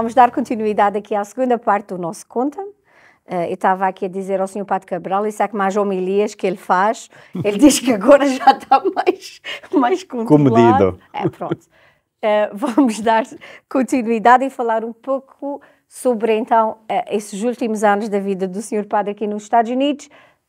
vamos dar continuidade aqui à segunda parte do nosso Conta-me. Eu estava aqui a dizer ao Sr. Padre Cabral, isso é que mais homilias que ele faz, ele diz que agora já está mais controlado. Comedido. Pronto. Vamos dar continuidade e falar um pouco sobre, então, esses últimos anos da vida do Sr. Padre aqui nos Estados Unidos,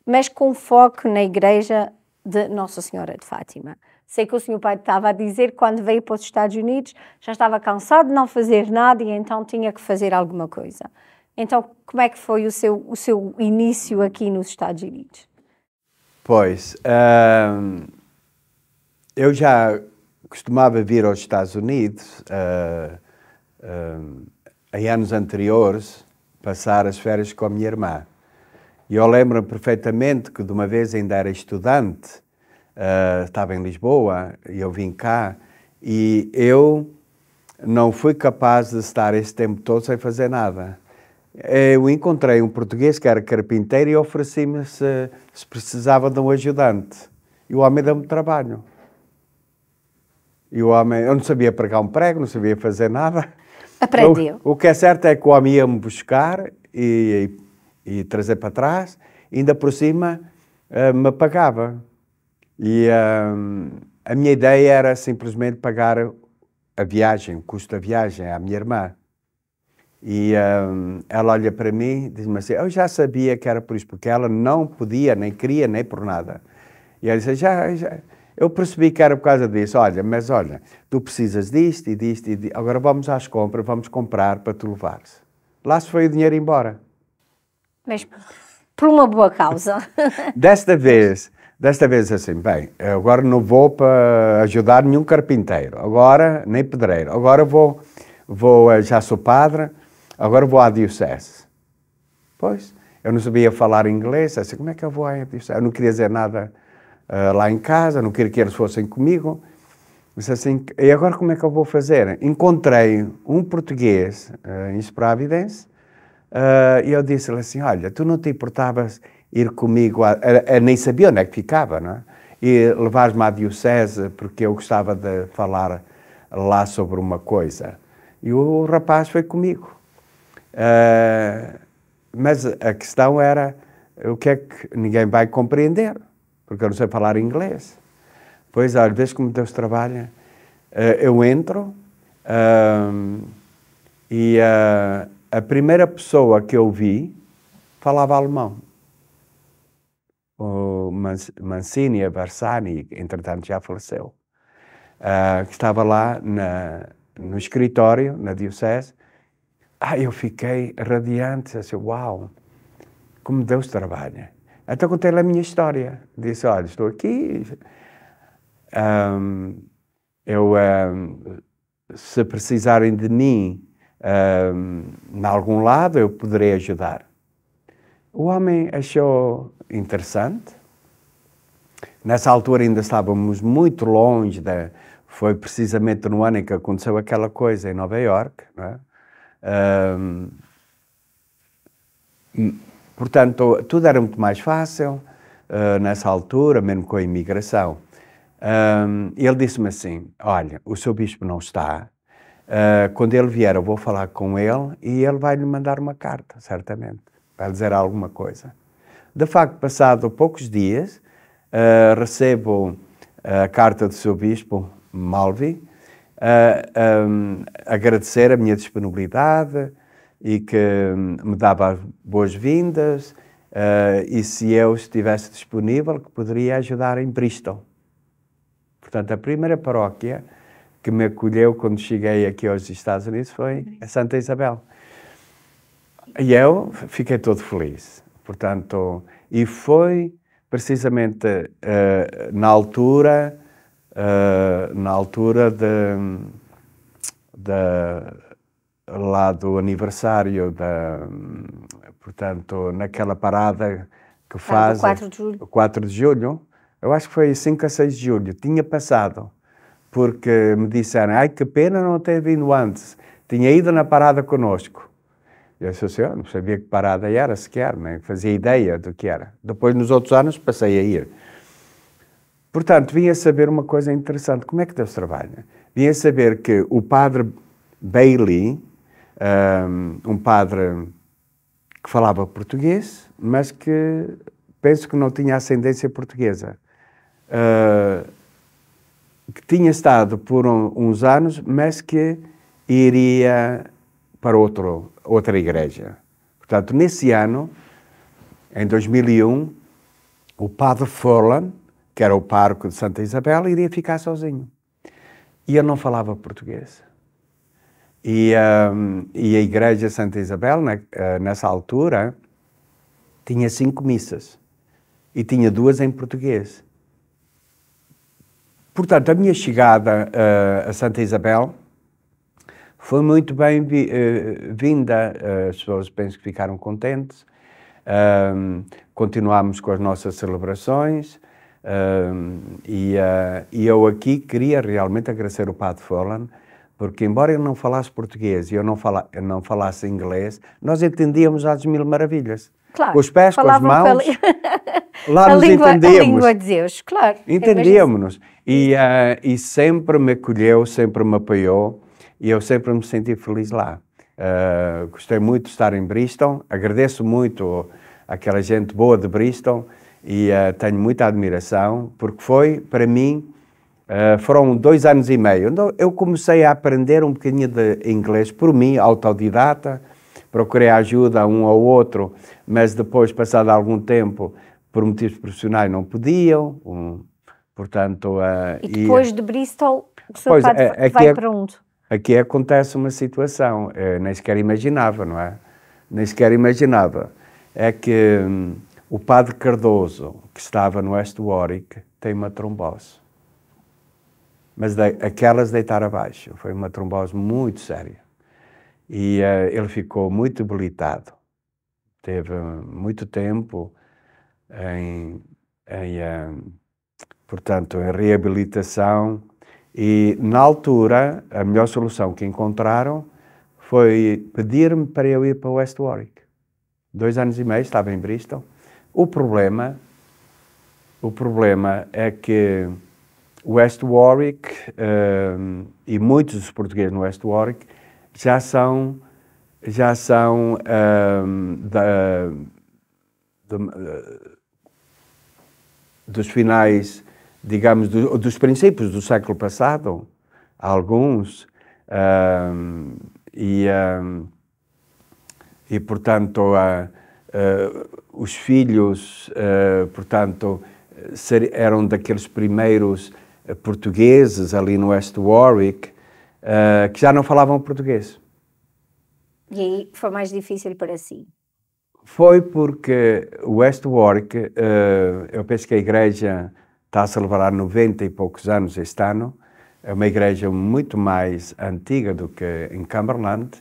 mas com foco na Igreja de Nossa Senhora de Fátima. Sei que o Sr. Padre estava a dizer que quando veio para os Estados Unidos já estava cansado de não fazer nada e então tinha que fazer alguma coisa. Então, como é que foi o seu início aqui nos Estados Unidos? Pois, eu já costumava vir aos Estados Unidos em anos anteriores, passar as férias com a minha irmã. E eu lembro perfeitamente que de uma vez ainda era estudante, estava em Lisboa e eu vim cá e eu não fui capaz de estar esse tempo todo sem fazer nada. Eu encontrei um português que era carpinteiro e ofereci-me se precisava de um ajudante. E o homem deu-me trabalho. E o homem, eu não sabia pregar um prego, não sabia fazer nada. Aprendeu. O que é certo é que o homem ia-me buscar e trazer para trás, e ainda por cima me pagava. E a minha ideia era simplesmente pagar a viagem, o custo da viagem à minha irmã. E ela olha para mim e diz-me assim, eu já sabia que era por isso, porque ela não podia, nem queria, nem por nada. E ela disse, eu percebi que era por causa disso. Mas olha, tu precisas disto e disto, agora vamos às compras, vamos comprar para tu levares. Lá se foi o dinheiro embora. Mas por uma boa causa. Desta vez assim, bem, agora não vou para ajudar nenhum carpinteiro, agora nem pedreiro, agora vou já sou padre, agora vou à diocese. Pois, eu não sabia falar inglês, assim, como é que eu vou à diocese? Eu não queria dizer nada lá em casa, não queria que eles fossem comigo. Disse assim, e agora como é que eu vou fazer? Encontrei um português em Spravidence e eu disse-lhe assim, olha, tu não te importavas ir comigo, nem sabia onde é que ficava, não é? E levares-me à diocese porque eu gostava de falar lá sobre uma coisa. E o rapaz foi comigo. Mas a questão era o que é que ninguém vai compreender, porque eu não sei falar inglês. Pois, às vezes, como Deus trabalha, eu entro e a primeira pessoa que eu vi falava alemão. O Mancini Barsani, entretanto, já faleceu, que estava lá no escritório, na diocese. Eu fiquei radiante, assim, uau, como Deus trabalha. Então contei-lhe a minha história. Disse, olha, estou aqui, se precisarem de mim em algum lado, eu poderei ajudar. O homem achou interessante. Nessa altura ainda estávamos muito longe, foi precisamente no ano em que aconteceu aquela coisa em Nova Iorque, não é? Portanto, tudo era muito mais fácil nessa altura, mesmo com a imigração. Ele disse-me assim, olha, o seu bispo não está, quando ele vier eu vou falar com ele e ele vai lhe mandar uma carta, certamente, vai dizer alguma coisa. De facto, passado poucos dias, recebo a carta do seu bispo, Malvi, agradecer a minha disponibilidade e que me dava boas-vindas e se eu estivesse disponível que poderia ajudar em Bristol. Portanto, a primeira paróquia que me acolheu quando cheguei aqui aos Estados Unidos foi a Santa Isabel. E eu fiquei todo feliz. Portanto, e foi precisamente na altura lá do aniversário, portanto, naquela parada que faz... 4 de julho. 4 de julho, eu acho que foi 5 a 6 de julho, tinha passado, porque me disseram, ai, que pena não ter vindo antes, tinha ido na parada connosco. Eu disse assim, eu não sabia que parada era sequer, nem fazia ideia do que era. Depois, nos outros anos, passei a ir. Portanto, vim a saber uma coisa interessante. Como é que Deus trabalha? Vim a saber que o padre Bailey um padre que falava português, mas que penso que não tinha ascendência portuguesa. Que tinha estado por uns anos, mas que iria para outra igreja. Portanto, nesse ano, em 2001, o padre Furlan, que era o pároco de Santa Isabel, iria ficar sozinho. E ele não falava português. E a igreja de Santa Isabel, nessa altura, tinha 5 missas. E tinha 2 em português. Portanto, a minha chegada a Santa Isabel foi muito bem vinda. As pessoas penso que ficaram contentes. Continuámos com as nossas celebrações. E eu aqui queria realmente agradecer o padre Furlan, porque embora ele não falasse português e eu não falasse inglês, nós entendíamos às mil maravilhas. Claro, com os pés, com as mãos, lá nos entendíamos. A língua de Deus, claro. Entendíamos-nos. E sempre me acolheu, sempre me apoiou, e eu sempre me senti feliz lá. Gostei muito de estar em Bristol, agradeço muito àquela gente boa de Bristol, e tenho muita admiração, porque foi, para mim, foram 2 anos e meio. Eu comecei a aprender um bocadinho de inglês por mim, autodidata, procurei ajuda a um ao outro, mas depois, passado algum tempo, por motivos profissionais, não podiam. Portanto, e depois de Bristol, o seu padre vai para onde? Aqui acontece uma situação, nem sequer imaginava, não é? Nem sequer imaginava. É que o padre Cardoso, que estava no West Warwick, tem uma trombose. Mas aquelas deitar abaixo. Foi uma trombose muito séria. E ele ficou muito debilitado. Teve muito tempo portanto, em reabilitação. E, na altura, a melhor solução que encontraram foi pedir-me para eu ir para o West Warwick. 2 anos e meio, estava em Bristol. O problema é que o West Warwick e muitos dos portugueses no West Warwick já são dos finais, digamos, dos princípios do século passado, alguns, e portanto, os filhos, portanto, eram daqueles primeiros portugueses ali no West Warwick, que já não falavam português. E aí foi mais difícil para si? Foi porque o West Warwick, eu penso que a igreja está a celebrar 90 e poucos anos este ano, é uma igreja muito mais antiga do que em Cumberland.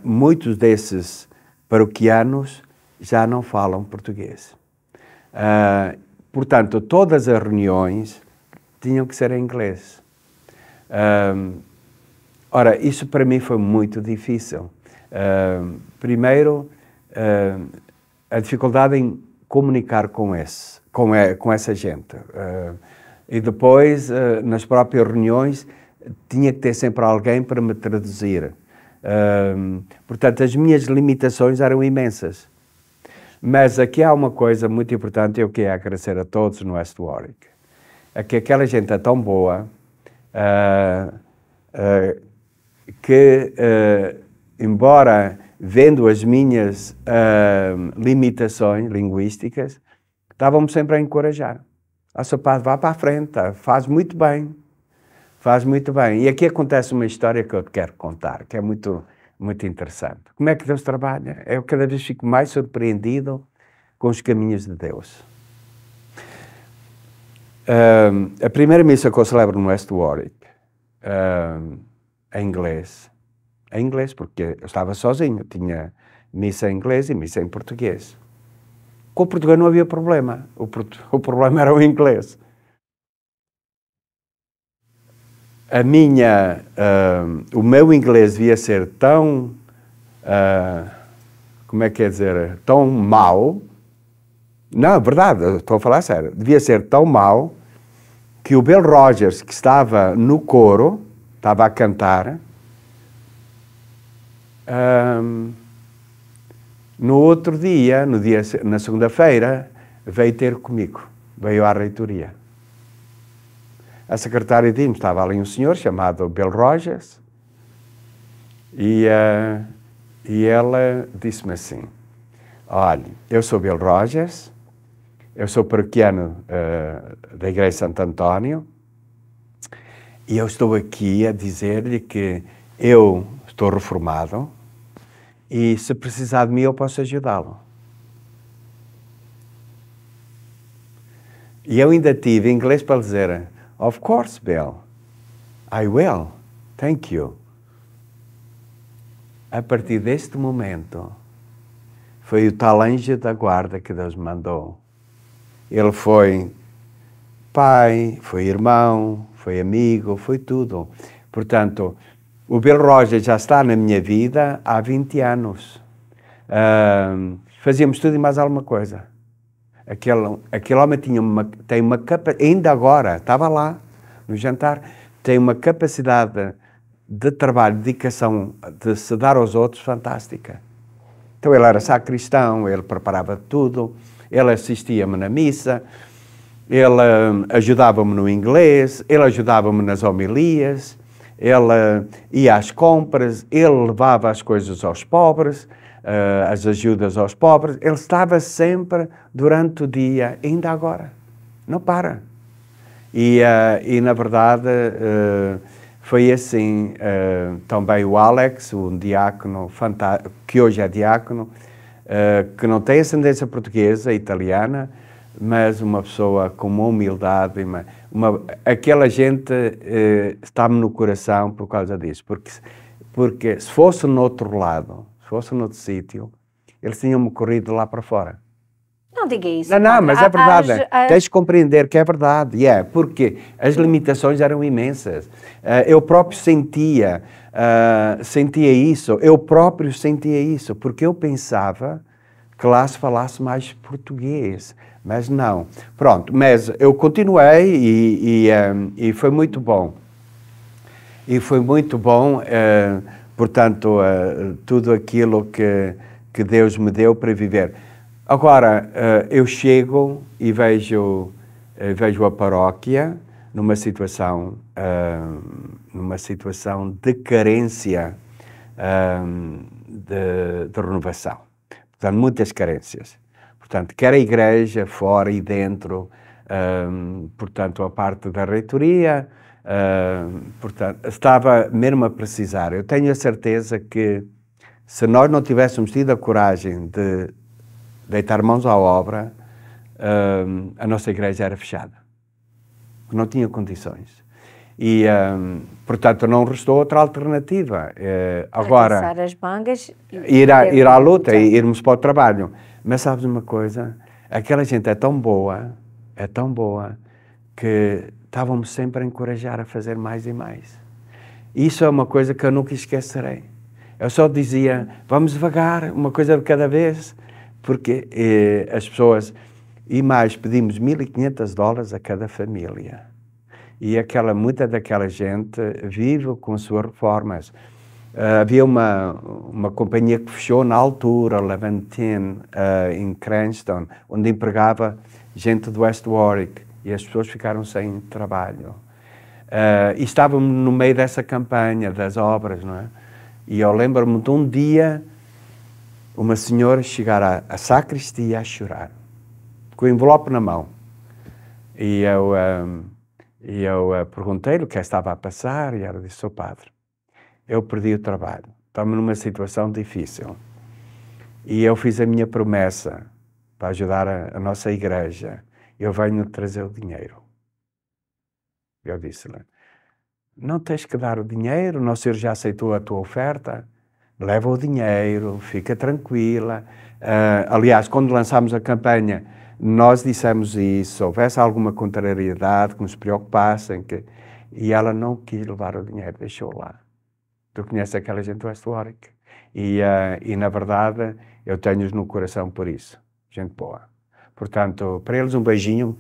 Muitos desses paroquianos já não falam português. Portanto, todas as reuniões tinham que ser em inglês. Ora, isso para mim foi muito difícil. Primeiro, a dificuldade em comunicar com essa gente. E depois, nas próprias reuniões, tinha que ter sempre alguém para me traduzir. Portanto, as minhas limitações eram imensas. Mas aqui há uma coisa muito importante, eu quero agradecer a todos no West Warwick. É que aquela gente é tão boa que, embora vendo as minhas limitações linguísticas, estavam-me sempre a encorajar. Seu padre, vá para a frente, faz muito bem. Faz muito bem. E aqui acontece uma história que eu te quero contar, que é muito, muito interessante. Como é que Deus trabalha? Eu cada vez fico mais surpreendido com os caminhos de Deus. A primeira missa que eu celebro no West Warwick, em inglês. Em inglês, porque eu estava sozinho. Tinha missa em inglês e missa em português. Com o português não havia problema. O problema era o inglês. O meu inglês devia ser tão, como é que é dizer, tão mau. Não, é verdade, estou a falar sério. Devia ser tão mau que o Bill Rogers, que estava no coro, estava a cantar, No outro dia, na segunda-feira, veio ter comigo, veio à reitoria. A secretária disse-me, estava ali um senhor chamado Bill Rogers, e ela disse-me assim, olha, eu sou Bill Rogers, eu sou paroquiano da Igreja de Santo António, e eu estou aqui a dizer-lhe que eu estou reformado, e se precisar de mim eu posso ajudá-lo. E eu ainda tive em inglês para dizer, of course, Bill, I will, thank you. A partir deste momento, foi o tal anjo da guarda que Deus mandou. Ele foi pai, foi irmão, foi amigo, foi tudo. Portanto, o Bill Rogers já está na minha vida há 20 anos. Fazíamos tudo e mais alguma coisa. Aquele homem tem uma capacidade, ainda agora, estava lá no jantar, tem uma capacidade de trabalho, de dedicação, de se dar aos outros, fantástica. Então ele era sacristão, ele preparava tudo, ele assistia-me na missa, ele ajudava-me no inglês, ele ajudava-me nas homilias, ele ia às compras, ele levava as coisas aos pobres, as ajudas aos pobres, ele estava sempre durante o dia, ainda agora, não para. E na verdade, foi assim, também o Alex, um diácono fantástico, que hoje é diácono, que não tem ascendência portuguesa, italiana, mas uma pessoa com uma humildade, aquela gente está-me no coração por causa disso, porque se fosse no outro lado, se fosse no outro sítio, eles tinham-me corrido lá para fora. Não diga isso. Não, mas é verdade. Tens de compreender que é verdade. Porque as limitações eram imensas. Eu próprio sentia isso. Eu próprio sentia isso. Porque eu pensava que lá se falasse mais português. Mas não. Pronto, mas eu continuei e foi muito bom. E foi muito bom, portanto, tudo aquilo que Deus me deu para viver. Agora, eu chego e vejo a paróquia numa situação de carência de renovação. Portanto, muitas carências. Portanto, quer a igreja, fora e dentro, portanto, a parte da reitoria, portanto, estava mesmo a precisar. Eu tenho a certeza que se nós não tivéssemos tido a coragem de deitar mãos à obra, a nossa igreja era fechada, porque não tinha condições. E, portanto, não restou outra alternativa. Agora, as mangas, ir à luta e irmos para o trabalho. Mas sabes uma coisa? Aquela gente é tão boa, que estavam-me sempre a encorajar a fazer mais e mais. Isso é uma coisa que eu nunca esquecerei. Eu só dizia, vamos devagar, uma coisa de cada vez, porque as pessoas, e mais, pedimos $1.500 a cada família. E muita daquela gente vive com suas reformas. Havia uma companhia que fechou na altura, Levantine, em Cranston, onde empregava gente do West Warwick, e as pessoas ficaram sem trabalho. E estávamos no meio dessa campanha das obras, não é? E eu lembro-me de um dia, uma senhora chegar à sacristia a chorar, com o envelope na mão. E eu perguntei-lhe o que estava a passar, e ela disse, sou padre, eu perdi o trabalho, estamos numa situação difícil. E eu fiz a minha promessa para ajudar a nossa igreja, eu venho trazer o dinheiro. Eu disse-lhe, não tens que dar o dinheiro, o nosso Senhor já aceitou a tua oferta, leva o dinheiro, fica tranquila. Aliás, quando lançámos a campanha, nós dissemos isso, se houvesse alguma contrariedade, que nos preocupassem, e ela não quis levar o dinheiro, deixou lá. Tu conheces aquela gente do West Warwick. E na verdade, eu tenho-os no coração por isso. Gente boa. Portanto, para eles um beijinho.